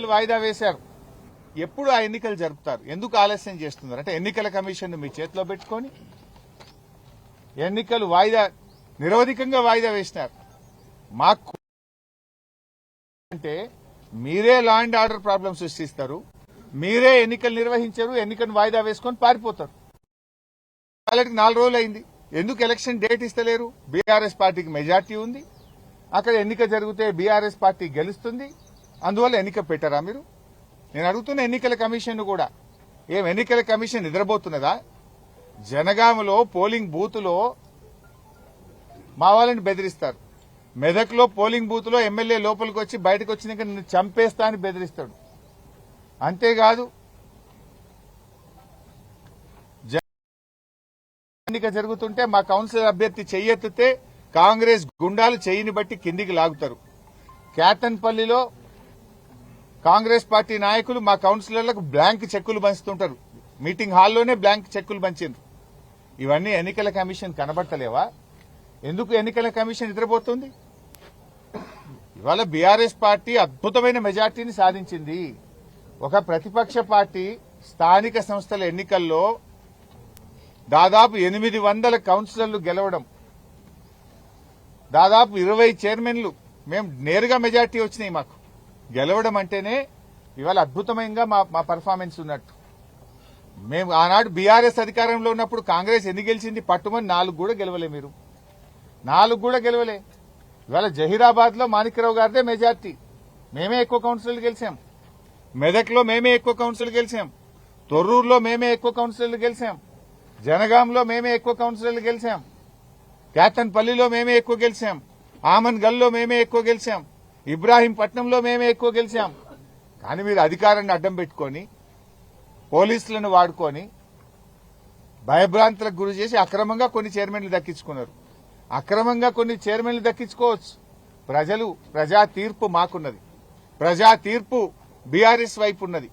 వాయిదా వేశారు. ఎప్పుడు ఆ ఎన్నికలు జరుపుతారు? ఎందుకు ఆలస్యం చేస్తున్నారు? అంటే ఎన్నికల కమిషన్ మీ చేతిలో పెట్టుకొని ఎన్నికలు వాయిదా నిరవధికంగా వాయిదా వేసినారు. మాకు అంటే మీరే లా అండ్ ఆర్డర్ ప్రాబ్లం సృష్టిస్తారు, మీరే ఎన్నికలు నిర్వహించరు, ఎన్నికను వాయిదా వేసుకొని పారిపోతారు. వాళ్ళకి 4 రోజులు అయింది. ఎందుకు ఎలక్షన్ డేట్ ఇస్తలేరు? బీఆర్ఎస్ పార్టీకి మెజార్టీ ఉంది, అక్కడ ఎన్నిక జరిగితే బీఆర్ఎస్ పార్టీ గెలుస్తుంది, అందువల్ల ఎన్నిక పెట్టారా మీరు? నేను అడుగుతున్న ఎన్నికల కమిషన్ కూడా, ఏం ఎన్నికల కమిషన్ నిద్రపోతున్నదా? జనగామలో పోలింగ్ బూత్లో మా వాళ్ళని బెదిరిస్తారు, మెదక్లో పోలింగ్ బూత్లో ఎమ్మెల్యే లోపలికి వచ్చి బయటకు వచ్చినాక నిన్ను చంపేస్తా అని బెదిరిస్తాడు. అంతేకాదు ఎన్నిక జరుగుతుంటే మా కౌన్సిలర్ అభ్యర్థి చెయ్యెత్తితే కాంగ్రెస్ గుండాలు చెయ్యిని బట్టి కిందికి లాగుతారు. కేతన్పల్లిలో కాంగ్రెస్ పార్టీ నాయకులు మా కౌన్సిలర్లకు బ్లాంక్ చెక్కులు పంచుతుంటారు. మీటింగ్ హాల్లోనే బ్లాంక్ చెక్కులు పంచారు. ఇవన్నీ ఎన్నికల కమిషన్ కనబడతలేవా? ఎందుకు ఎన్నికల కమిషన్ నిద్రపోతుంది? ఇవాళ బీఆర్ఎస్ పార్టీ అద్భుతమైన మెజార్టీని సాధించింది. ఒక ప్రతిపక్ష పార్టీ స్థానిక సంస్థల ఎన్నికల్లో దాదాపు 800 కౌన్సిలర్లు గెలవడం, దాదాపు 20 చైర్మన్లు, మేము నేరుగా మెజార్టీ వచ్చినాయి. మాకు గెలవడం అంటేనే ఇవాళ అద్భుతమైన మా పర్ఫార్మెన్స్ ఉన్నట్టు. మేము ఆనాడు బీఆర్ఎస్ అధికారంలో ఉన్నప్పుడు కాంగ్రెస్ ఎన్ని గెలిచింది? పట్టుమని 4 కూడా గెలవలే. మీరు 4 కూడా గెలవలే. ఇవాళ జహీరాబాద్ లో మాణిక్యరావు గారిదే మెజార్టీ, మేమే ఎక్కువ కౌన్సిలర్లు గెలిచాం. మెదక్లో మేమే ఎక్కువ కౌన్సిలర్లు గెలిచాం. తొర్రూరులో మేమే ఎక్కువ కౌన్సిలర్లు గెలిచాం. జనగాంలో మేమే ఎక్కువ కౌన్సిలర్లు గెలిచాం. కేతన్పల్లిలో మేమే ఎక్కువ గెలిచాం. ఆమన్గల్లో మేమే ఎక్కువ గెలిచాం. ఇబ్రాహీంపట్నంలో మేమే ఎక్కువ గెలిచాం. కానీ మీరు అధికారాన్ని అడ్డం పెట్టుకొని పోలీసులను వాడుకొని భయభ్రాంతులకు గురి చేసి అక్రమంగా కొన్ని చైర్మన్లు దక్కించుకున్నారు. అక్రమంగా కొన్ని చైర్మన్లు దక్కించుకోవచ్చు. ప్రజా తీర్పు మాకున్నది. ప్రజా తీర్పు బీఆర్ఎస్ వైపు ఉన్నది.